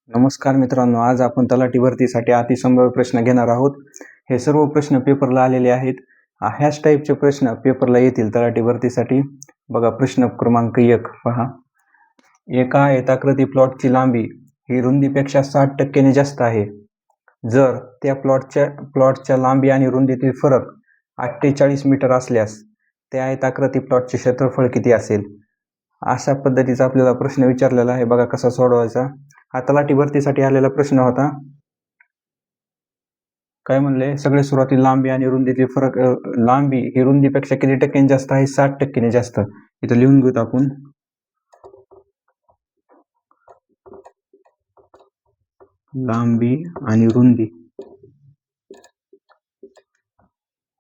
नमस्कार मित्रांनो, आज आपण तलाठी भरतीसाठी अतिसंभाव्य प्रश्न घेणार आहोत. हे सर्व प्रश्न पेपरला आलेले आहेत. ह्याच टाईपचे प्रश्न पेपरला येतील तलाठी भरतीसाठी. बघा प्रश्न क्रमांक 1 पहा. एका आयताकृती प्लॉटची लांबी ही रुंदीपेक्षा 60% जास्त आहे. जर त्या प्लॉटच्या लांबी आणि रुंदीतील फरक 48 मीटर असल्यास त्या आयताकृती प्लॉटचे क्षेत्रफळ किती असेल? अशा पद्धतीचा आपल्याला प्रश्न विचारलेला आहे. बघा कसा सोडवायचा. हा तलाठी भरतीसाठी आलेला प्रश्न होता. काय म्हणले, सगळे सुरुवातीला लांबी आणि रुंदीतील फरक, लांबी ही रुंदीपेक्षा किती टक्क्यांनी जास्त आहे? 60% जास्त. इथं लिहून घेऊत आपण. लांबी आणि रुंदी.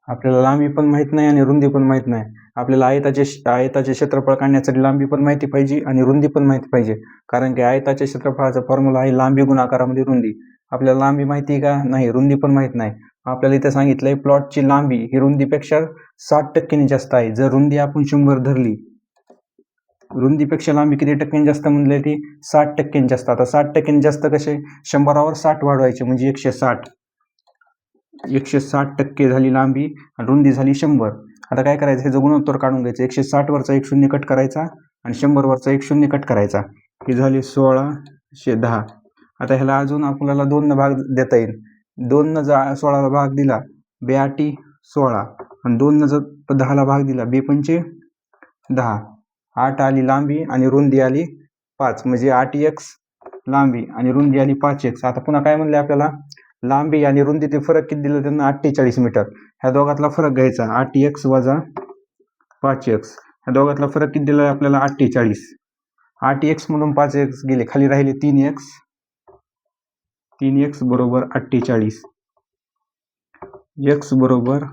आपल्याला लांबी पण माहित नाही आणि रुंदी पण माहित नाही. आपल्याला आयताचे क्षेत्रफळ काढण्यासाठी लांबी पण माहिती पाहिजे आणि रुंदी पण माहिती पाहिजे. कारण की आयताच्या क्षेत्रफळाचा फॉर्म्युला आहे लांबी गुणाकारामध्ये रुंदी. आपल्याला लांबी माहिती का? नाही. रुंदी पण माहित नाही. आपल्याला इथं सांगितलंय प्लॉटची लांबी ही रुंदीपेक्षा 60% जास्त आहे. जर रुंदी आपण 100 धरली, रुंदीपेक्षा लांबी किती टक्क्यांनी जास्त म्हणले? ती 60% जास्त. आता 60% जास्त कसे? 100वर 60 वाढवायचे म्हणजे 160. 160% झाली लांबी आणि रुंदी झाली 100. आता काय करायचं? ह्याचं गुणोत्तर काढून घ्यायचं. 160 वरचा 1 शून्य कट करायचा आणि 100 वरचा 1 शून्य कट करायचा. ही झाली 1610. आता ह्याला अजून आपल्याला 2 न भाग देता येईल. 2 न 16ला भाग दिला, 2 8 16 आणि 2 न 10ला भाग दिला, 2 पंचे 10. 8 आली लांबी आणि रुंदी आली 5, म्हणजे 8x लांबी आणि रुंदी आली 5x. आता पुन्हा काय म्हणले आपल्याला? लांबी आणि रुंदीतील फरक किती दिला त्यांना? 48 मीटर. ह्या दोघातला फरक घ्यायचा, 8x वजा 5x. ह्या दोघातला फरक किती दिला आपल्याला? 48. 8x मधून 5x गेले, खाली राहिले 3x. 3x बरोबर 48. x बरोबर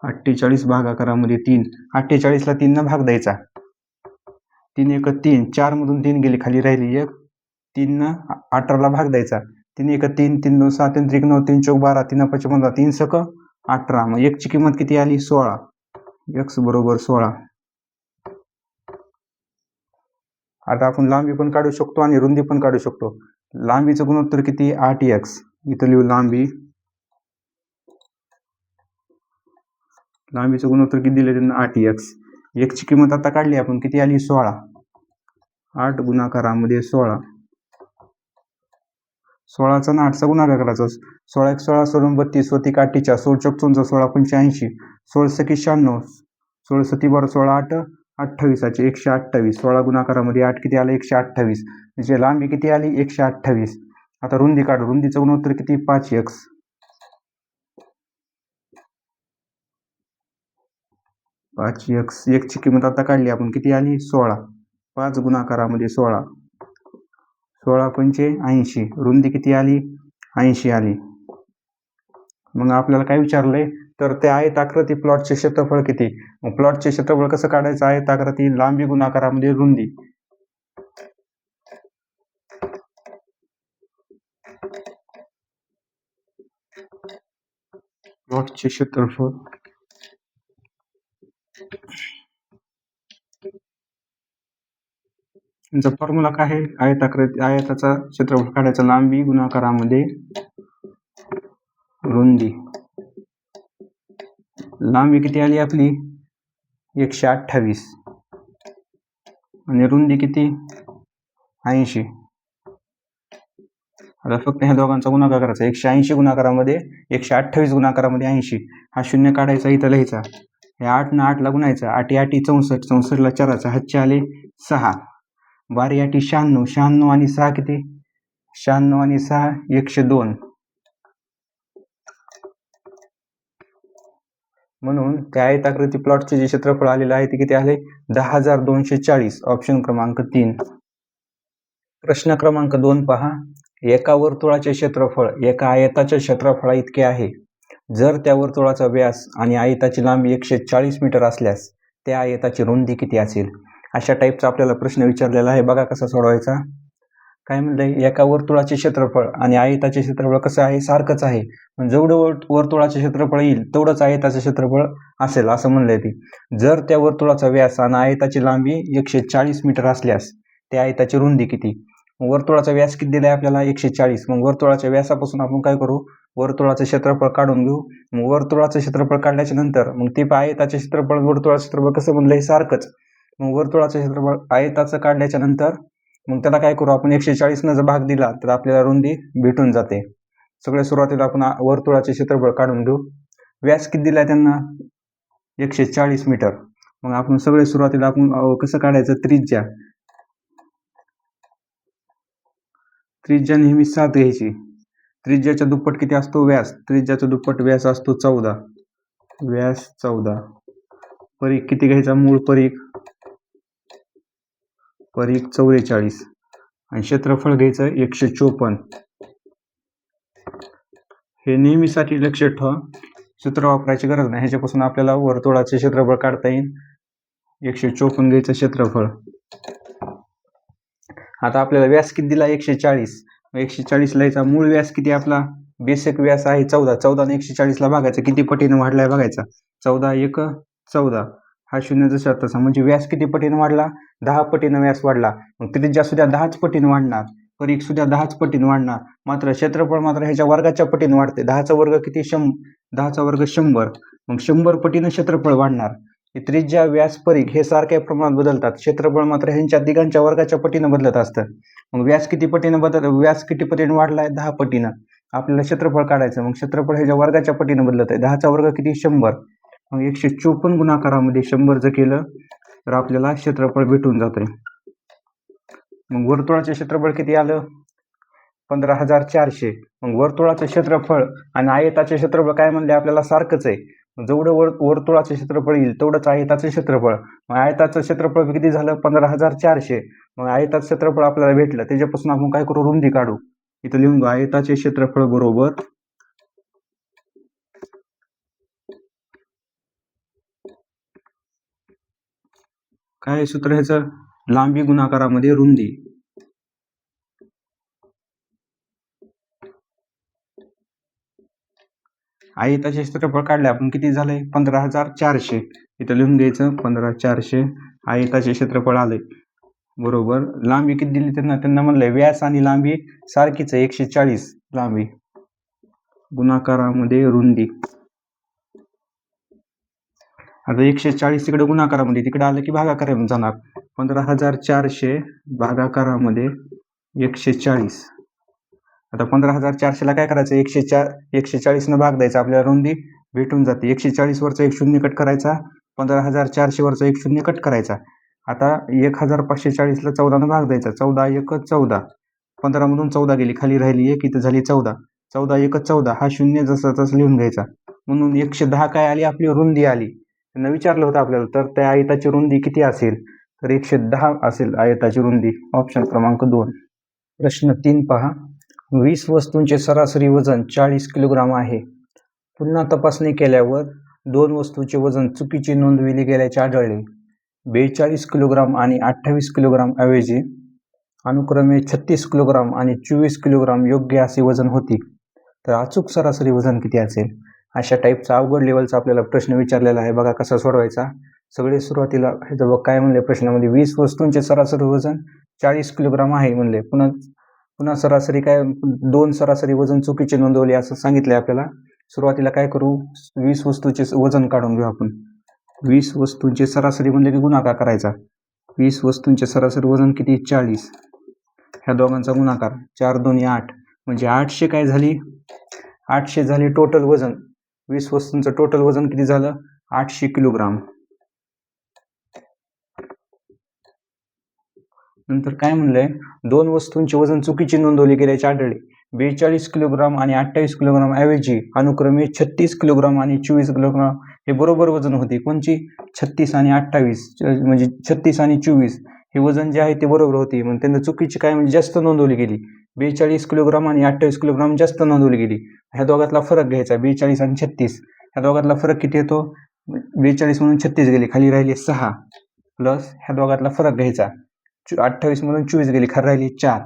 48 भागाकारामध्ये 3. 48ला 3 न भाग द्यायचा. 3 1 3. 4 मधून 3 गेले, खाली राहिली 1. 3 न 18ला भाग द्यायचा. 3 1 3. 3 2 7. 3 3 9. 3 4 12. 3 5 15. 3 सक 18. मग x ची किंमत किती आली? 16. x बरोबर 16. आता आपण लांबी पण काढू शकतो आणि रुंदी पण काढू शकतो. लांबीचं गुणोत्तर किती? 8x. इथं लिहू लांबी. लांबीचं गुणोत्तर किती दिलं त्यांना? 8x. x ची किंमत आता काढली आपण, किती आली? 16. 8 गुणाकारामध्ये 16. 16चा आणि 8चा गुणाकार करायचा. 16 1 16 सोडून 32, व 1 8 16 चौक 16 85, 16 सकी 96, 16 सती 12, 16 8 28, 128. 16 गुणाकारामध्ये 8 किती आलं? 128. म्हणजे लांबी किती आली? 128. आता रुंदी काढू. रुंदीचं गुणोत्तर किती? 5x. 5x. x ची किंमत आता काढली आपण, किती आली? 16. 5 गुणाकारामध्ये 16. 16 पंचे 80. रुंदी किती आली? 80 आली. मग आपल्याला काय विचारलंय? तर त्या आयताकृती प्लॉटचे क्षेत्रफळ किती? मग प्लॉटचे क्षेत्रफळ कसं काढायचं? आयताकृती लांबी गुणाकारामध्ये रुंदी. प्लॉटचे क्षेत्रफळ यांचा फॉर्म्युला काय आहे? आयताचा क्षेत्रफळ काढायचा, लांबी गुणाकारामध्ये रुंदी. लांबी किती आली आपली? 128 आणि रुंदी किती? 80. आता फक्त ह्या दोघांचा गुणाकार करायचा. 180 गुणाकारामध्ये 128 गुणाकारामध्ये 80. हा शून्य काढायचा, इथं लिहायचा. हे 8 न 8ला गुणायचा. 8 8 64, 64ला 4चा, हातचे आले 6. 12 8 96, 96 आणि 6 किती? 96 आणि 6 102. म्हणून त्या आयताकृती प्लॉटचे जे क्षेत्रफळ आलेले आहे ते किती आले? 10,240. ऑप्शन क्रमांक 3. प्रश्न क्रमांक 2 पहा. एका वर्तुळाचे क्षेत्रफळ एका आयताच्या क्षेत्रफळा इतके आहे. जर त्या वर्तुळाचा व्यास आणि आयताची लांबी 140 मीटर असल्यास त्या आयताची रुंदी किती असेल? अशा टाईपचा आपल्याला प्रश्न विचारलेला आहे. बघा कसा सोडवायचा. काय म्हणलंय? एका वर्तुळाचे क्षेत्रफळ आणि आयताचे क्षेत्रफळ कसं आहे? सारखंच आहे. पण जेवढं वर्तुळाचे क्षेत्रफळ येईल तेवढंच आयताचं क्षेत्रफळ असेल असं म्हणलंय ती. जर त्या वर्तुळाचा व्यास आणि आयताची लांबी 140 मीटर असल्यास त्या आयताची रुंदी किती? वर्तुळाचा व्यास किती दिलाय आपल्याला 140. मग वर्तुळाच्या व्यासापासून आपण काय करू, वर्तुळाचं क्षेत्रफळ काढून घेऊ. मग वर्तुळाचं क्षेत्रफळ काढल्याच्या नंतर मग ते आयताचे क्षेत्रफळ वर्तुळाचं क्षेत्रफळ कसं बनलंय सारखंच. मग वर्तुळाचं क्षेत्रफळ आयताचं काढल्याच्या नंतर मग त्याला काय करू आपण 140 जर भाग दिला तर आपल्याला रुंदी भेटून जाते. सगळ्या सुरुवातीला आपण वर्तुळाचे क्षेत्रफळ काढून घेऊ. व्यास किती दिलाय त्यांना 140 मीटर. मग आपण सगळे सुरुवातीला आपण कसं काढायचं, त्रिज्या नेहमी 7 घ्यायची. त्रिज्याच्या दुप्पट किती असतो व्यास, त्रिज्याचा दुप्पट व्यास असतो 14. व्यास 14. परीघ किती घ्यायचा, मूळ परीघ 44 आणि क्षेत्रफळ घ्यायचं 154. हे नेहमीसाठी लक्षात ठेवा, सूत्र वापरायची गरज नाही. ह्याच्यापासून आपल्याला वर्तुळाचे क्षेत्रफळ काढता येईल. 154 घ्यायचं क्षेत्रफळ. आता आपल्याला व्यास किती दिला 140. 140 लिहायचा. मूळ व्यास किती आपला, बेसिक व्यास आहे 14. 14 ने 140 भागायचं, किती पटीने वाढलाय बघायचा. 14 1 14. हा शून्य जसा तसा, म्हणजे व्यास किती पटीने वाढला, 10 पटीने व्यास वाढला. मग त्रिज्या सुद्धा 10च पटीने वाढणार, परीघ सुद्धा 10च पटीने वाढणार. मात्र क्षेत्रफळ मात्र ह्याच्या वर्गाच्या पटीने वाढते. 10चा वर्ग किती 10चा वर्ग 100. मग 100 पटीने क्षेत्रफळ वाढणार. त्रिज्या व्यास परीघ हे सारख्या प्रमाणात बदलतात. क्षेत्रफळ मात्र ह्यांच्या तिघांच्या वर्गाच्या पटीने बदलत असतं. मग व्यास किती पटीने व्यास किती पटीने वाढलाय, 10 पटीनं. आपल्याला क्षेत्रफळ काढायचं. मग क्षेत्रफळ ह्याच्या वर्गाच्या पटीने बदलत आहे. 10चा वर्ग किती 100. मग 154 गुणाकारामध्ये 100 जर केलं तर आपल्याला क्षेत्रफळ भेटून जातंय. मग वर्तुळाचे क्षेत्रफळ किती आलं 15400. मग वर्तुळाचं क्षेत्रफळ आणि आयताचे क्षेत्रफळ काय म्हणले आपल्याला सारखंच आहे. जेवढं वर्तुळाचं क्षेत्रफळ येईल तेवढंच आयताचं क्षेत्रफळ. मग आयताचं क्षेत्रफळ किती झालं 15400. मग आयताचं क्षेत्रफळ आपल्याला भेटलं. त्याच्यापासून आपण काय करू, रुंदी काढू. इथं लिहून घेऊ, आयताचे क्षेत्रफळ बरोबर काय सूत्र ह्याचं, लांबी गुणाकारामध्ये रुंदी. आयताचे क्षेत्रफळ काढले आपण, किती झालंय 15400. इथं लिहून घ्यायचं 15400. आयताचे क्षेत्रफळ आलंय बरोबर. लांबी किती दिली त्यांना म्हणलंय व्यास आणि लांबी सारखीच आहे 140. लांबी गुणाकारामध्ये रुंदी. आता 140 तिकडे गुणाकारामध्ये, तिकडे आलं की भागाकारामध्ये जाणार. 15400 भागाकारामध्ये 140. आता 15400ला काय करायचं, 140 न भाग द्यायचा, आपल्याला रुंदी भेटून जाते. 140 वरचा एक शून्य कट करायचा, 15400 वरचा एक शून्य कट करायचा. आता 1540ला 14 न भाग द्यायचा. 14 1 14. 15 मधून 14 गेली, खाली राहिली 1, इथं झाली 14. 14 1 14. हा शून्य जसा तसा लिहून घ्यायचा. म्हणून 110 काय आली आपली रुंदी आली. त्यांना विचारलं होतं आपल्याला, तर त्या आयताची रुंदी किती असेल, तर 110 असेल आयताची रुंदी. ऑप्शन क्रमांक 2. प्रश्न 3 पहा. 20 वस्तूंचे सरासरी वजन 40 किलोग्राम आहे. पुन्हा तपासणी केल्यावर 2 वस्तूंचे वजन चुकीचे नोंदविले गेल्याचे आढळले. 42 किलोग्राम आणि 28 किलोग्राम ऐवजी अनुक्रमे 36 किलोग्राम आणि 24 किलोग्राम योग्य असे वजन होते. तर अचूक सरासरी वजन किती असेल. अशा टाईपचा अवघड लेवलचा आपल्याला प्रश्न विचारलेला आहे. बघा कसा सोडवायचा. सगळे सुरुवातीला ह्याचं बघ काय म्हणले प्रश्नामध्ये, 20 वस्तूंचे सरासरी वजन 40 किलोग्राम आहे म्हणले. पुन्हा सरासरी काय, 2 सरासरी वजन चुकीचे नोंदवले असं सांगितले आपल्याला. सुरुवातीला काय करू, 20 वस्तूंचे वजन काढून घेऊ आपण. 20 वस्तूंचे सरासरी म्हणले की गुणाकार करायचा. 20 वस्तूंचे सरासरी वजन किती 40. ह्या दोघांचा गुणाकार 4 2 8 म्हणजे 800 काय झाली, 800 झाली टोटल वजन. 20 वस्तूंचं टोटल वजन किती झालं 800 किलोग्राम. नंतर काय म्हणलंय, 2 वस्तूंचे वजन चुकीचे नोंदवले गेल्याचे आढळले. 42 किलोग्राम आणि 28 किलोग्राम ऐवजी अनुक्रमे 36 किलोग्राम आणि 24 किलोग्राम हे बरोबर वजन होते. कोणची 36 आणि 28 म्हणजे 36 आणि 24 हे वजन जे आहे ते बरोबर होते. मग त्यांना चुकीची काय म्हणजे जास्त नोंदवली गेली. 42 किलोग्राम आणि 28 किलोग्राम जास्त नोंदवली गेली. ह्या दोघातला फरक घ्यायचा, 42 आणि 36. ह्या दोघातला फरक किती येतो, 42 म्हणून 36 गेली, खाली राहिली 6 प्लस ह्या दोघातला फरक घ्यायचा, 28 म्हणून 24 गेली, खाली राहिली 4.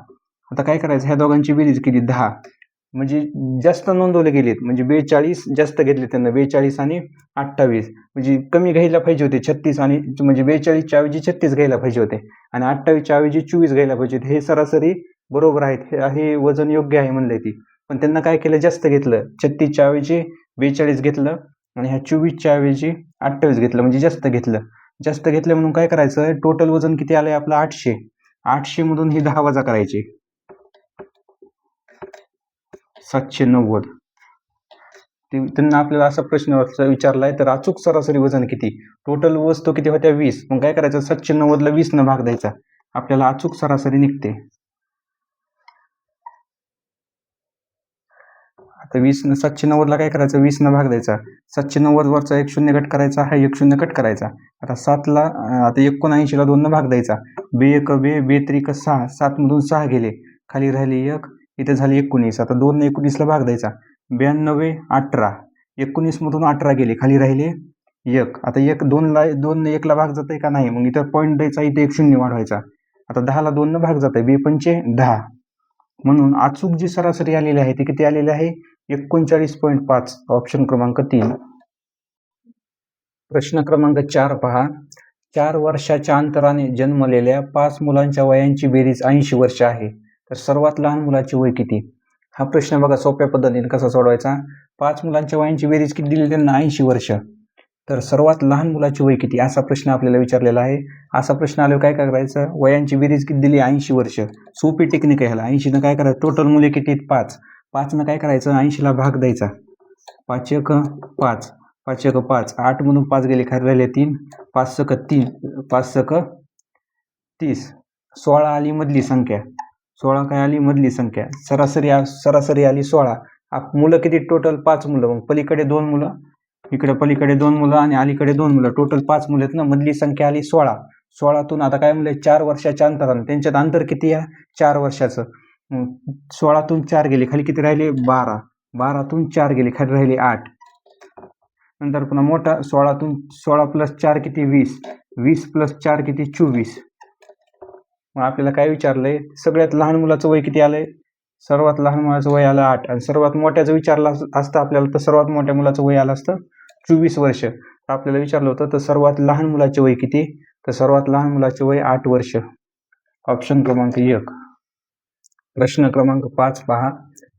आता काय करायचं, ह्या दोघांची बेरीज केली 10 म्हणजे जास्त नोंदवले गेलेत. म्हणजे 42 जास्त घेतले त्यांना, 42 आणि 28 म्हणजे कमी घ्यायला पाहिजे होते. 36 आणि म्हणजे 42च्या ऐवजी 36 घ्यायला पाहिजे होते आणि 28च्या ऐवजी 24 घ्यायला पाहिजे होते. हे सरासरी बरोबर आहेत, हे वजन योग्य आहे म्हणलंय ती. पण त्यांना काय केलं, जास्त घेतलं. 36च्या ऐवजी 42 घेतलं आणि ह्या 24च्या ऐवजी 28 घेतलं, म्हणजे जास्त घेतलं. जास्त घेतलं म्हणून काय करायचं, टोटल वजन किती आलंय आपलं 800. 800 मधून ही 10 वजा करायची, 790. त्यांना आपल्याला असा प्रश्न विचारलाय, तर अचूक सरासरी वजन किती? टोटल वस्तू किती होत्या 20. मग काय करायचं, 790 ला 20 न भाग द्यायचा, आपल्याला अचूक सरासरी निघते. आता 790 ला काय करायचं, 20 न भाग द्यायचा, 790 वरचा 1 शून्य कट करायचा, हा 1 शून्य कट करायचा. आता 7 ला आता 79 ला 2 न भाग द्यायचा, बे 1 बे, बे 3 6, 7 मधून 6 गेले, खाली राहिली 1, इथे झाली 19. आता 2 ने 19 ला भाग द्यायचा, 92 18, 19 मधून 18 गेले, खाली राहिले 1. आता 1 2 ने 1 ला भाग जातंय का नाही, मग इथं पॉईंट द्यायचा, इथे 1 शून्य वाढवायचा. आता 10 ला 2 न भाग जातंय, बे 5 10. म्हणून अचूक जी सरासरी आलेली आहे ती किती आलेली आहे, 39.5. ऑप्शन क्रमांक 3. प्रश्न क्रमांक 4 पहा. 4 वर्षाच्या अंतराने जन्मलेल्या 5 मुलांच्या वयांची बेरीज 80 वर्ष आहे, तर सर्वात लहान मुलाचे वय किती? हा प्रश्न बघा सोप्या पद्धतीने कसा सोडवायचा. 5 मुलांच्या वयांची बेरीज किती दिली त्यांना, 80 वर्ष. तर सर्वात लहान मुलाचे वय किती, असा प्रश्न आपल्याला विचारलेला आहे. असा प्रश्न आल्यावर काय करायचं, वयांची बेरीज किती दिली, 80 वर्ष. सोपी टेक्निक आहे ह्याला. 80 न काय करायचं, टोटल मुले किती, 5. 5 न काय करायचं, 80 ला भाग द्यायचा, 5 1 5, 5 1 5, 8 मधून 5 गेले, खाली राहिले 3, 5 1 3, 5 1 30, 16 आली मधली संख्या, 16 काय आली, मधली संख्या. सरासरी आली 16. मुलं किती, टोटल 5 मुलं. मग पलीकडे 2 मुलं, इकडे पलीकडे 2 मुलं आणि अलीकडे 2 मुलं, टोटल 5 मुलं आहेत ना. मधली संख्या आली 16. 16तून आता काय म्हणले, 4 वर्षाच्या अंतराने, त्यांच्यात अंतर किती आहे, 4 वर्षाचं. 16तून 4 गेले, खाली किती राहिले, 12. 12तून 4 गेले, खाली राहिले 8. नंतर पुन्हा मोठा 16तून 16 प्लस 4 किती, 20. 20 प्लस 4 किती, 24. मग आपल्याला काय विचारलंय, सगळ्यात लहान मुलाचं वय किती आलंय, सर्वात लहान मुलाचं वय आलं 8. आणि सर्वात मोठ्याचं विचारलं असतं आपल्याला, तर सर्वात मोठ्या मुलाचं वय आलं असतं 24 वर्ष. आपल्याला विचारलं होतं तर सर्वात लहान मुलाचे वय किती, तर सर्वात लहान मुलाचे वय 8 वर्ष. ऑप्शन क्रमांक 1. प्रश्न क्रमांक 5 पहा.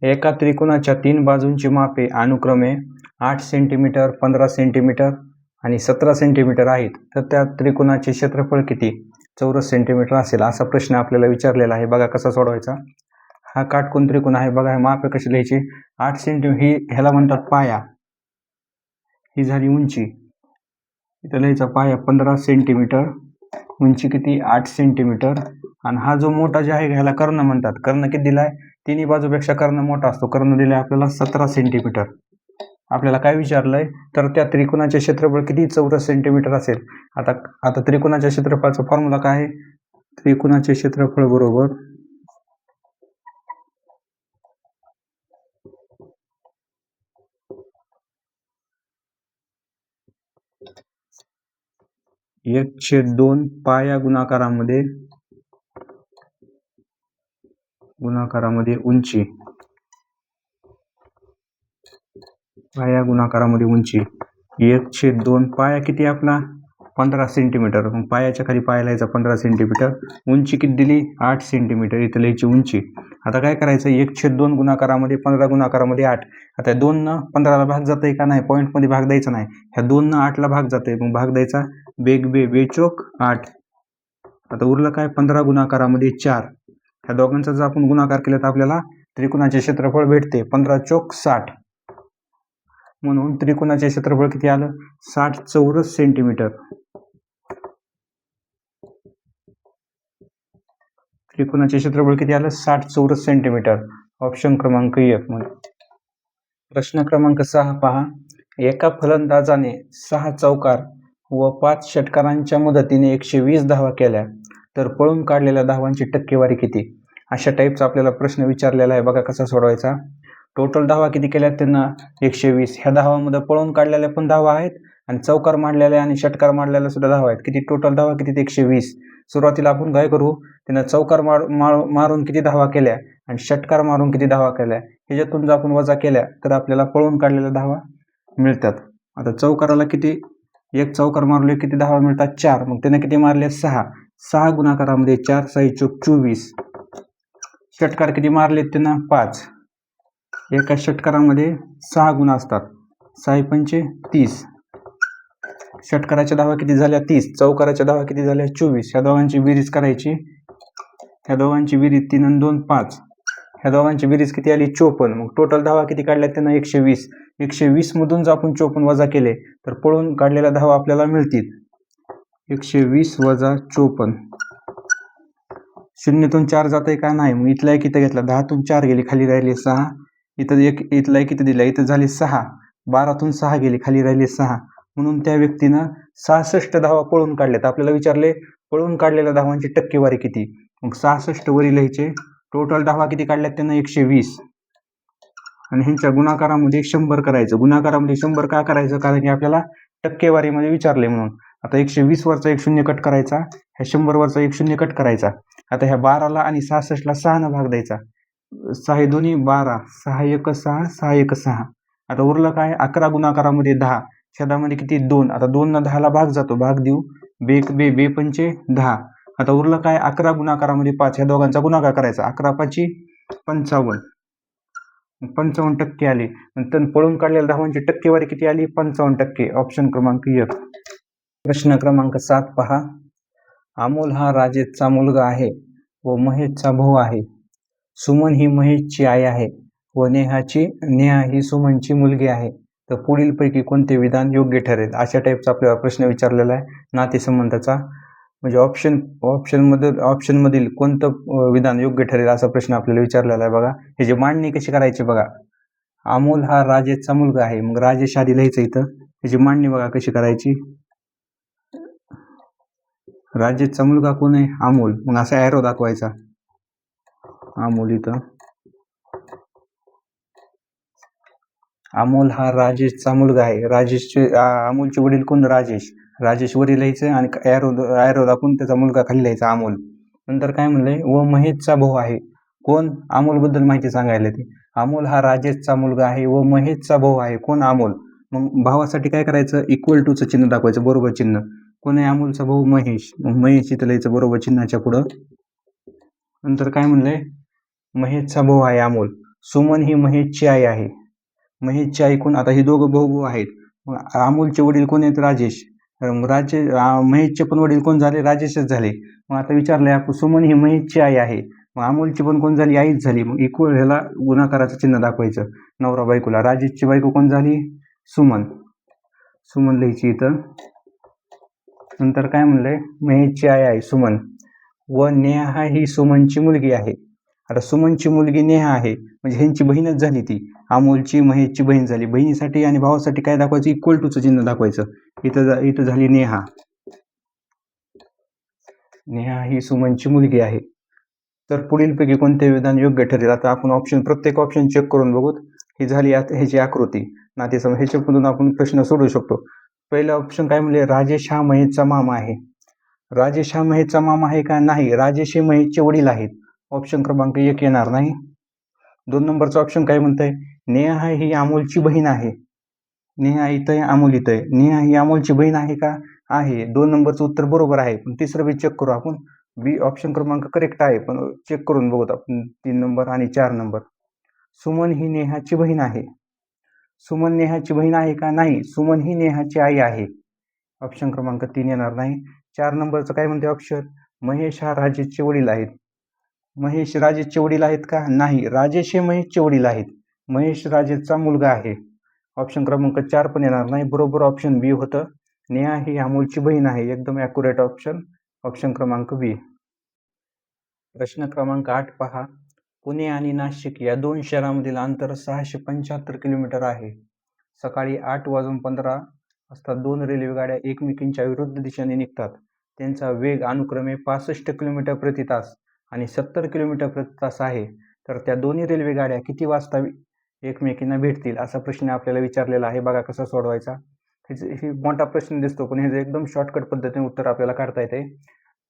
एका त्रिकोणाच्या 3 बाजूंची मापे अनुक्रमे 8 सेंटीमीटर, 15 सेंटीमीटर आणि 17 सेंटीमीटर आहेत, तर त्या त्रिकोणाचे क्षेत्रफळ किती, चौरस सेंटीमीटर असेल, असा प्रश्न आपल्याला विचारलेला आहे. बघा कसा सोडवायचा. हा काटकोन त्रिकोण आहे, बघा मापे कशी लिहायची, 8 सेंटीमीटर, ही ह्याला म्हणतात पाया, ही झाली उंची, इथं लिहायचा पाया 15 सेंटीमीटर, उंची किती, 8 सेंटीमीटर. आणि हा जो मोठा जे आहे ह्याला कर्ण म्हणतात. कर्ण किती दिलाय, तिन्ही बाजूपेक्षा कर्ण मोठा असतो, कर्ण दिलाय आपल्याला 17 सेंटीमीटर. आपल्याला काय विचारलंय, तर त्या त्रिकोणाचे क्षेत्रफळ किती, चौरस सेंटीमीटर असेल. आता त्रिकोणाच्या क्षेत्रफळाचा फॉर्म्युला काय आहे, त्रिकोणाचे क्षेत्रफळ बरोबर एक छेद 2 पाया गुणाकारामध्ये उंची, पाया गुणाकारामध्ये उंची 1/2. पाया किती आपला, 15 सेंटीमीटर. मग पायाच्या खाली पाया लिहायचा 15 सेंटीमीटर. उंची किती दिली, 8 सेंटीमीटर. इथं लिहायची उंची. आता काय करायचं, 1/2 गुणाकारामध्ये 15 गुणाकारामध्ये 8. आता 2 न 15ला भाग जातंय का नाही, पॉईंटमध्ये भाग द्यायचा नाही. ह्या 2 न 8ला भाग जातंय, मग भाग द्यायचा, बेग बे, बेचोक 8. आता उरलं काय, 15 गुणाकारामध्ये 4. ह्या दोघांचा जर आपण गुणाकार केला तर आपल्याला त्रिकोणाचे क्षेत्रफळ भेटते, 15 चोक 60. म्हणून त्रिकोणाचे क्षेत्रफळ किती आलं, 60 चौरस सेंटीमीटर. त्रिकोणाचे क्षेत्रफळ किती आलं, 60 चौरस सेंटीमीटर. ऑप्शन क्रमांक 1. प्रश्न क्रमांक 6 पहा. एका फलंदाजाने 6 चौकार व 5 षटकारांच्या मदतीने 120 धावा केल्या, तर पळून काढलेल्या धावांची टक्केवारी किती, अशा टाईपचा आपल्याला प्रश्न विचारलेला आहे. बघा कसा सोडवायचा. टोटल धावा किती केल्या त्यांना, 120. ह्या धावामध्ये पळून काढलेल्या पण धावा आहेत आणि चौकार मांडलेल्या आणि षटकार मांडलेल्या सुद्धा धावा आहेत. किती टोटल धावा किती, 120. सुरुवातीला आपण काय करू, त्यांना चौकार मारून किती धावा केल्या आणि षटकार मारून किती धावा केल्या, ह्याच्यातून जर आपण वजा केल्या तर आपल्याला पळून काढलेल्या धावा मिळतात. आता चौकाराला किती, एक चौकार मारले किती धावा मिळतात, 4. मग त्याने किती मारले, 6. 6 गुणाकारामध्ये 4 6 24. षटकार किती मारलेत त्यांना 5. एका षटकारामध्ये 6 गुण असतात. 6 पंचे 30. षटकाराच्या धावा किती झाल्या 30. चौकाराच्या धावा किती झाल्या 24. ह्या दोघांची बेरीज करायची. ह्या दोघांची बेरीज 3 आणि 2 5. ह्या दोघांची बेरीज किती आली 54. मग टोटल धावा किती काढल्या त्यांना 120. 120 मधून जर आपण 54 वजा केले तर पळून काढलेल्या धावा आपल्याला मिळतील. 120 वजा 54. 0 4 जाते का नाही. मग इथला एक इथं घेतला. 10 4 गेली खाली राहिले 6. इथं एक इथला एक इथं दिला. इथं झाले 6. 12 6 गेली खाली राहिले 6. म्हणून त्या व्यक्तीनं 66 धावा पळून काढल्यात. आपल्याला विचारले पळून काढलेल्या धावांची टक्केवारी किती. मग 66 वरी लिहायचे. टोटल धावा किती काढल्यात त्यांना 120 आणि ह्यांच्या गुणाकारामध्ये 100 करायचं. गुणाकारामध्ये 100 का करायचं कारण की आपल्याला टक्केवारीमध्ये विचारले म्हणून. आता 120 वरचा 1 शून्य कट करायचा. ह्या 100 वरचा 1 शून्य कट करायचा. आता ह्या 12ला आणि 66ला 6 भाग द्यायचा. 6 दोन्ही 12. 6 1 6. 6 1 6. आता उरलं काय 11 गुणाकारामध्ये 10. छेदामध्ये किती 2. आता 2 न 10ला भाग जातो. भाग देऊ. बे पंचे 10. आता उरलं काय 11 गुणाकारामध्ये 5. ह्या दोघांचा गुणाकार करायचा. 11 5 55. 55% आली. नंतर पळून काढलेल्या धावांची टक्केवारी किती आली 55%. ऑप्शन क्रमांक 1. प्रश्न क्रमांक 7 पहा. अमोल हा राजेशचा मुलगा आहे व महेशचा भाऊ आहे. सुमन ही महेशची आई आहे व नेहा ही सुमनची मुलगी आहे. तर पुढीलपैकी कोणते विधान योग्य ठरेल. अशा टाईपचा आपल्याला प्रश्न विचारलेला आहे नातेसंबंधाचा. म्हणजे ऑप्शनमधील कोणतं विधान योग्य ठरेल असा प्रश्न आपल्याला विचारलेला आहे. बघा ह्याची मांडणी कशी करायची. बघा अमोल हा राजेशचा मुलगा आहे. मग राजेश आधी लिहायचं इथं. ह्याची मांडणी बघा कशी करायची. राजेशचा मुलगा कोण आहे अमोल. मग असा ॲरो दाखवायचा. अमोल इथं. अमोल हा राजेशचा मुलगा आहे. अमोलचे वडील कोण राजेश. राजेश वरील लिहायचं आणि ॲरो दाखवून त्याचा मुलगा खाली लिहायचा अमोल. नंतर काय म्हणलंय व महेशचा भाऊ आहे. कोण अमोल बद्दल माहिती सांगायला ते. अमोल हा राजेशचा मुलगा आहे व महेशचा भाऊ आहे. कोण अमोल. मग भावासाठी काय करायचं इक्वल टूचं चिन्ह दाखवायचं. बरोबर चिन्ह. कोण आहे अमोलचा भाऊ महेश. मग महेश इथं लिहायचं बरोबर चिन्हाच्या पुढं. नंतर काय म्हणलंय महेशचा भाऊ आहे अमोल. सुमन ही महेशची आई आहे. महेशची आई कोण. आता हे दोघं भाऊ आहेत. मग अमोलचे वडील कोण आहेत राजेश. महेशचे पण वडील कोण झाले राजेशच झाले. मग आता विचारलंय आपण सुमन ही महेशची आई आहे. मग अमोलची पण कोण झाली आईच झाली. मग इक्वल ह्याला गुणाकाराचं चिन्ह दाखवायचं नवरा बायकोला. राजेशची बायको कोण झाली सुमन. सुमन लिहायची इथं. नंतर काय म्हणलंय महेशची आई आहे सुमन व नेहा ही सुमनची मुलगी आहे. आता सुमनची मुलगी नेहा आहे म्हणजे ह्यांची बहीणच झाली ती. अमोलची महेशची बहीण झाली. बहिणीसाठी आणि भावासाठी काय दाखवायचं इक्वल टूचं चिन्ह दाखवायचं. इथं झाली नेहा. नेहा ही सुमनची मुलगी आहे. तर पुढीलपैकी कोणते विधान योग्य ठरेल. आता आपण प्रत्येक ऑप्शन चेक करून बघू. ही झाली ह्याची आकृती नातेसंबंध. ह्याच्यामधून आपण प्रश्न सोडवू शकतो. पहिला ऑप्शन काय म्हणले राजेश हा महेशचा मामा आहे. राजेश हा महेशचा मामा आहे का नाही. राजेश हे महेशचे वडील आहेत. ऑप्शन क्रमांक 1 येणार नाही. 2 नंबरचा ऑप्शन काय म्हणतंय नेहा ही अमोलची बहीण आहे. नेहा इथं आहे अमोल इथं आहे. नेहा ही अमोलची बहीण आहे का आहे. 2 नंबरचं उत्तर बरोबर आहे. पण तिसरं बी चेक करू आपण. बी ऑप्शन क्रमांक करेक्ट आहे पण चेक करून बघूत आपण 3 नंबर आणि 4 नंबर. सुमन ही नेहाची बहीण आहे. सुमन नेहाची बहीण आहे का नाही. सुमन ही नेहाची आई आहे. ऑप्शन क्रमांक 3 येणार नाही. 4 नंबरचं काय म्हणते ऑप्शन महेश हा राजेशचे वडील आहेत. महेश राजेशचे वडील आहेत का नाही. राजेश हे महेशचे वडील आहेत. महेश राजेशचा मुलगा आहे. ऑप्शन क्रमांक 4 पण येणार नाही. बरोबर ऑप्शन बी होतं. नेहा ही अमोलची बहीण आहे. एकदम ॲक्युरेट ऑप्शन. ऑप्शन क्रमांक बी. प्रश्न क्रमांक 8 पहा. पुणे आणि नाशिक या 2 शहरांमधील अंतर 675 किलोमीटर आहे. सकाळी 8:15 वाजता 2 रेल्वे गाड्या एकमेकींच्या विरुद्ध दिशेने निघतात. त्यांचा वेग अनुक्रमे 65 किलोमीटर प्रति तास आणि 70 किलोमीटर प्रति तास आहे. तर त्या दोन्ही रेल्वे गाड्या किती वाजता एकमेकींना भेटतील असा प्रश्न आपल्याला विचारलेला आहे. बघा कसा सोडवायचा. ही मोठा प्रश्न दिसतो पण हे एकदम शॉर्टकट पद्धतीने उत्तर आपल्याला काढता येते.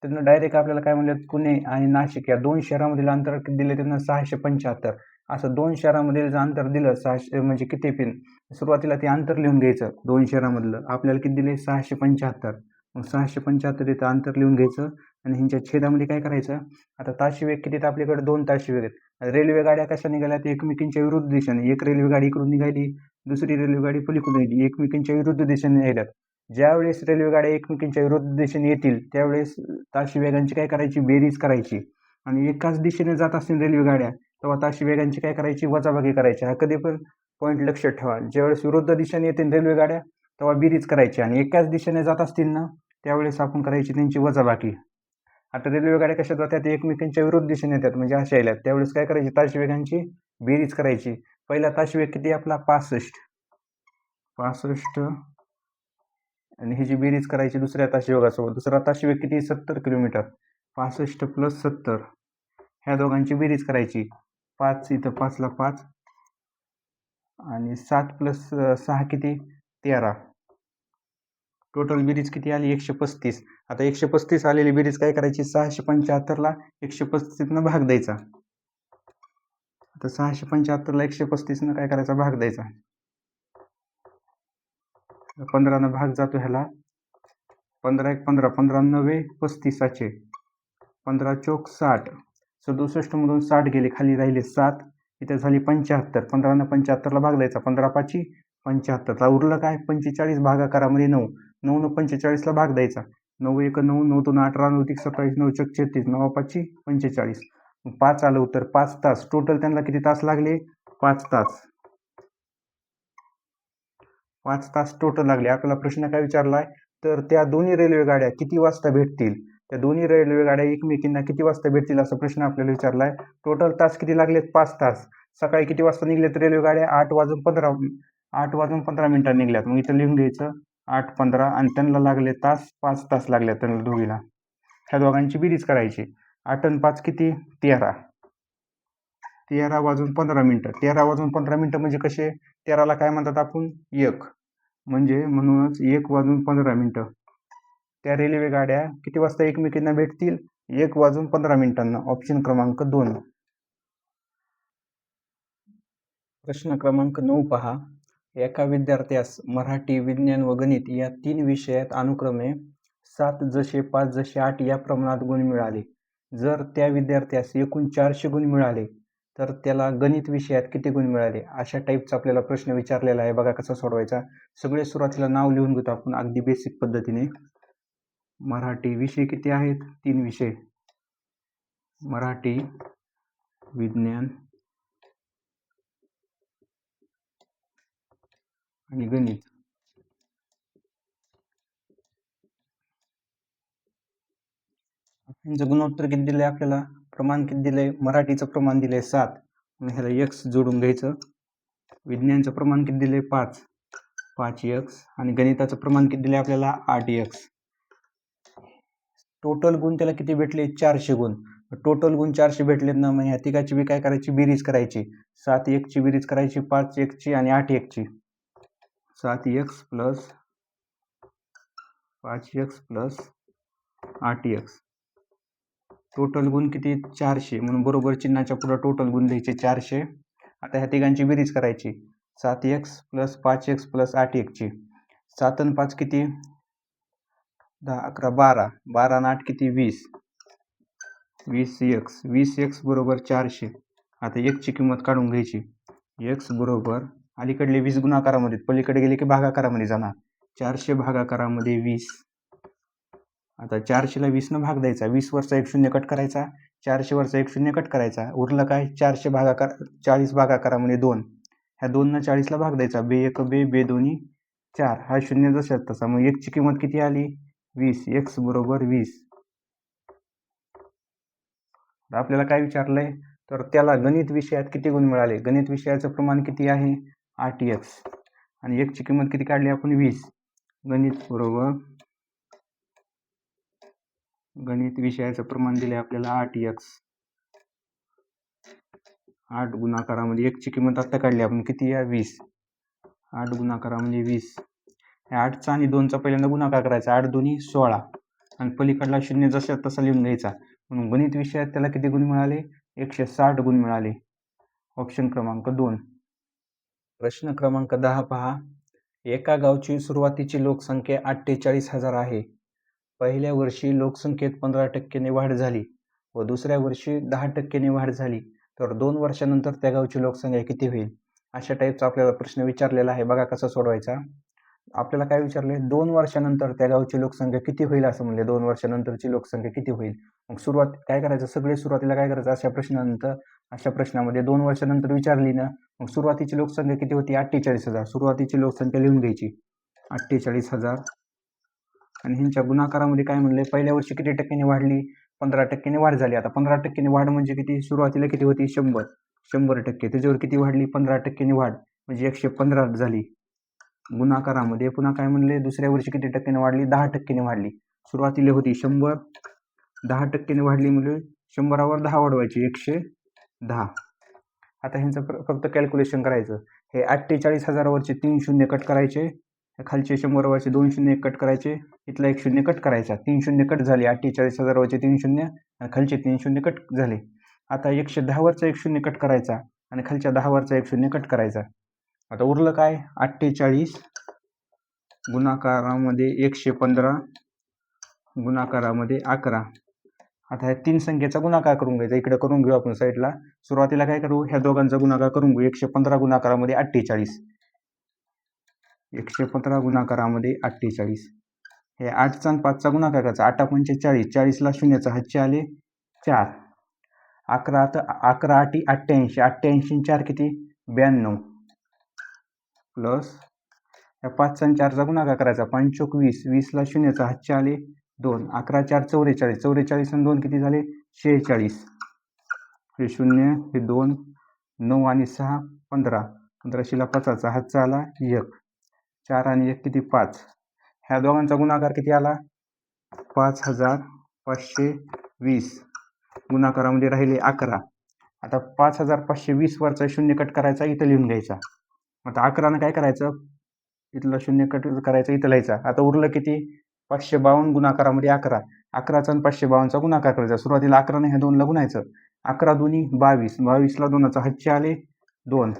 त्यांना डायरेक्ट आपल्याला काय म्हणलं पुणे आणि नाशिक या 2 शहरांमधील अंतर दिले त्यांना 675. असं 2 शहरांमधील अंतर दिलं 600 म्हणजे किती पिन. सुरुवातीला ते अंतर लिहून घ्यायचं 2 शहरांमधलं. आपल्याला किती दिले 675. मग 675 इथं अंतर लिहून घ्यायचं आणि ह्यांच्या छेदामध्ये काय करायचं. आता ताशी वेग किती, तर आपल्याकडे 2 ताशी वेग आहेत. रेल्वे गाड्या कशा निघाल्यात एकमेकींच्या विरुद्ध दिशेने. एक रेल्वे गाडी इकडून निघाली, दुसरी रेल्वे गाडी पलीकडून निघाली, एकमेकींच्या विरुद्ध दिशेने यायल्यात. ज्यावेळेस रेल्वे गाड्या एकमेकींच्या विरुद्ध दिशेने येतील त्यावेळेस ताशी वेगांची काय करायची, बेरीज करायची. आणि एकाच दिशेने जात असतील रेल्वे गाड्या तेव्हा ताशी वेगांची काय करायची, वजाबाकी करायची. हा कधी पण पॉईंट लक्षात ठेवा. ज्यावेळेस विरुद्ध दिशेने येतील रेल्वे गाड्या तेव्हा बेरीज करायची आणि एकाच दिशेने जात असतील ना त्यावेळेस आपण करायची त्यांची वजाबाकी. आता रेल्वे गाड्या कशा जातात, एकमेकांच्या विरुद्ध दिशेने येतात म्हणजे अशा यायल्यात, त्यावेळेस काय करायची, ताशी वेगांची बेरीज करायची. पहिला ताशी वेग किती आपला 65 आणि ह्याची बेरीज करायची दुसऱ्या ताशी वेगासोबत. दुसरा ताशी वेग किती, 70 किलोमीटर. 65 + 70 ह्या दोघांची बेरीज करायची. 5 इथं 5ला 5 आणि 7 + 6 किती, 13. टोटल बेरीज किती आली, 135. आता 135 आलेली बेरीज काय करायची, 675ला 135 भाग द्यायचा. आता 675ला 135 काय करायचा, भाग द्यायचा. 15 भाग जातो ह्याला. 15 × 15 15 × 9 35. 15 चोक 60. 67 मधून 60 गेले, खाली राहिले 7. इथे झाली 75. 15 × 75ला भाग द्यायचा. 15 × 5 = 75. उरलं काय, 45 भागाकारामध्ये 9. 9 न 45ला भाग द्यायचा. 9 × 1 = 9, 9 × 2 = 18, 9 × 3 = 27, 9 × 4 = 36, 9 × 5 = 45. 5 आलं उत्तर. 5 तास टोटल त्यांना किती तास लागले, 5 तास. 5 तास टोटल लागले. आपल्याला प्रश्न काय विचारलाय, तर त्या दोन्ही रेल्वे गाड्या किती वाजता भेटतील, त्या दोन्ही रेल्वे गाड्या एकमेकींना किती वाजता भेटतील असा प्रश्न आपल्याला विचारलाय. टोटल तास किती लागलेत, 5 तास. सकाळी किती वाजता निघलेत रेल्वे गाड्या, 8:15 निघल्यात. मग इथं लिहून घ्यायचं 8:15 आणि त्यांना लागले तास 5 तास लागल्यात त्यांना दोघीला. ह्या दोघांची बेरीज करायची. 8 आणि 5 किती, 13. 13:15. 13:15 म्हणजे कसे, 13ला काय म्हणतात आपण, 1. म्हणजे म्हणूनच 1:15. त्या रेल्वे गाड्या किती वाजता एकमेकींना भेटतील, 1:15. ऑप्शन क्रमांक 2. प्रश्न क्रमांक 9 पहा. एका विद्यार्थ्यास मराठी, विज्ञान व गणित या 3 विषयात अनुक्रमे 7 जसे 5 जसे 8 या प्रमाणात गुण मिळाले. जर त्या विद्यार्थ्यास एकूण 400 गुण मिळाले तर त्याला गणित विषयात किती गुण मिळाले. अशा टाईपचा आपल्याला प्रश्न विचारलेला आहे. बघा कसा सोडवायचा. सगळे सुरुवातीला नाव लिहून घेतो आपण अगदी बेसिक पद्धतीने. मराठी विषय किती आहेत, 3 विषय. मराठी, विज्ञान आणि गणित. यांचं गुणोत्तर किती दिलंय आपल्याला, प्रमाण किती दिलंय, मराठीचं प्रमाण दिलंय 7 आणि ह्याला x जोडून घ्यायचं. विज्ञानचं प्रमाण किती दिलंय 5x आणि गणिताचं प्रमाण किती दिलंय आपल्याला 8x. टोटल गुण त्याला किती भेटले, 400 गुण. टोटल गुण 400 भेटलेत ना, मग ह्या तिघाची बी काय करायची, बेरीज करायची. 7x ची बेरीज करायची, 5x ची आणि 8x ची. 7x + 5x + 8x. टोटल गुण किती, 400. म्हणून बरोबर चिन्हाच्या पुढे टोटल गुण द्यायचे 400. आता ह्या तिघांची बेरीज करायची. 7x + 5x + 8x ची. 7 आणि 5 किती, 10, 11, 12. 12 आणि 8 किती, 20. 20x. 20x बरोबर 400. आता x ची किंमत काढून घ्यायची. x बरोबर अलीकडले 20 गुणाकारामध्ये, पलीकडे गेले की भागाकारामध्ये जाणार. 400 भागाकारामध्ये 20. आता 400ला 20 न भाग द्यायचा. 20 वरचा 1 शून्य कट करायचा. 400 वरचा 1 शून्य कट करायचा. उरलं काय, 400 भागाकार 40 भागाकारामध्ये 2. ह्या 2 न 40ला भाग द्यायचा. बे 1 बे, बे 2 4. हा शून्य जसा तसा. मग 1 ची किंमत किती आली, 20. x बरोबर 20. आपल्याला काय विचारलंय, तर त्याला गणित विषयात किती गुण मिळाले. गणित विषयाचं प्रमाण किती आहे, 8x आणि x ची किंमत किती काढली आपण, 20. गणित विषयाचं प्रमाण दिले आपल्याला 8x. 8 गुणाकारामध्ये x ची किंमत आता काढली आपण, किती आहे, 20. 8 गुणाकारामध्ये 20. 8चा आणि 2चा पहिल्यांदा गुणाकार करायचा. 8 2 16 आणि पलीकडला शून्य जसा तसा लिहून घ्यायचा. म्हणून गणित विषयात त्याला किती गुण मिळाले, 160 गुण मिळाले. ऑप्शन क्रमांक 2. प्रश्न क्रमांक 10 पहा. एका गावची सुरुवातीची लोकसंख्या 48,000 आहे पहिल्या वर्षी लोकसंख्येत 15% वाढ झाली व दुसऱ्या वर्षी 10% वाढ झाली तर 2 वर्षानंतर त्या गावची लोकसंख्या किती होईल? अशा टाईपचा आपल्याला प्रश्न विचारलेला आहे. बघा कसा सोडवायचा. आपल्याला काय विचारले? 2 वर्षानंतर त्या गावची लोकसंख्या किती होईल असं म्हणले. 2 वर्षानंतरची लोकसंख्या किती होईल? मग सुरुवात काय करायचं? सगळे सुरुवातीला काय करायचं? अशा प्रश्नामध्ये 2 वर्षानंतर विचारली ना, मग सुरुवातीची लोकसंख्या किती होती? 48,000. सुरुवातीची लोकसंख्या लिहून घ्यायची 48,000 आणि ह्यांच्या गुणाकारामध्ये काय म्हणले? पहिल्या वर्षी किती टक्क्यांनी वाढली? 15% वाढ झाली. आता 15% वाढ म्हणजे किती? सुरुवातीला किती होती? 100%. त्याच्यावर किती वाढली? 15% वाढ म्हणजे 115 झाली. गुणाकारामध्ये पुन्हा काय म्हणले? दुसऱ्या वर्षी किती टक्क्याने वाढली? 10% वाढली. सुरुवातीला होती 100, 10% वाढली म्हणजे 100वर 10 वाढवायची 110. आता ह्यांचं फक्त कॅल्क्युलेशन करायचं. हे 48,000 वरचे 3 शून्य कट करायचे, खालचे 100 वरचे 2 शून्य कट करायचे, इथला 1 शून्य कट करायचा. 3 शून्य कट झाले. 48,000 वरचे 3 शून्य आणि खालचे 3 शून्य कट झाले. आता 110 वरचा 1 शून्य कट करायचा आणि खालच्या 10 वरचा 1 शून्य कट करायचा. आता उरलं काय? 48 गुणाकारामध्ये 115 गुणाकारामध्ये 11. आता ह्या 3 संख्येचा गुणाकार करून घ्यायचा. इकडे करून घेऊ आपण साईडला. सुरुवातीला काय करू? ह्या दोघांचा गुणाकार करून घेऊ. 115 गुणाकारामध्ये 48. 115 गुणाकारामध्ये 48. हे 8चा आणि 5चा गुणाकार करायचा. 8 पंचे 40. 40ला शून्याचा हातचे आले 4. 11 8 88. 88 आणि 4 किती? 92 प्लस या 5चा आणि 4चा गुणाकार करायचा. 5 चोक 20. 20ला शून्याचा हातचे आले 2. 11 4 44. 44 आणि 2 किती झाले? 46. हे 0 हे 2 9 आणि 6 15. 15शीला 5चा हातचा आला 1. 4 आणि 1 किती? 5. ह्या दोघांचा गुणाकार किती आला? 5520. गुणाकारामध्ये राहिले 11. आता 5520 वरचा शून्य कट करायचा, इथं लिहून घ्यायचा. आता 11 काय करायचं? इथला शून्य कट करायचा, इथं लिहायचा. आता उरलं किती? 552 गुणाकारामध्ये 11. 11चा आणि 552चा गुणाकार करायचा. सुरुवातीला 11 ह्या 2ला गुणायचं. 11 दोन्ही 22. 22ला 2चा हातचे आले 2.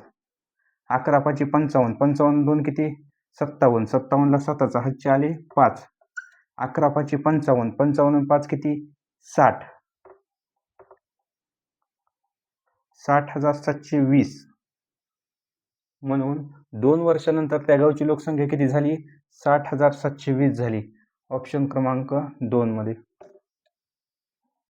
11 5 55. 55 2 किती? 57. 57ला 7चा हातचे आले 5. 11 5 55. 55 5 किती? 60. 60,720. म्हणून 2 वर्षानंतर त्या गावची लोकसंख्या किती झाली? 60,720 झाली. ऑप्शन क्रमांक 2 मध्ये.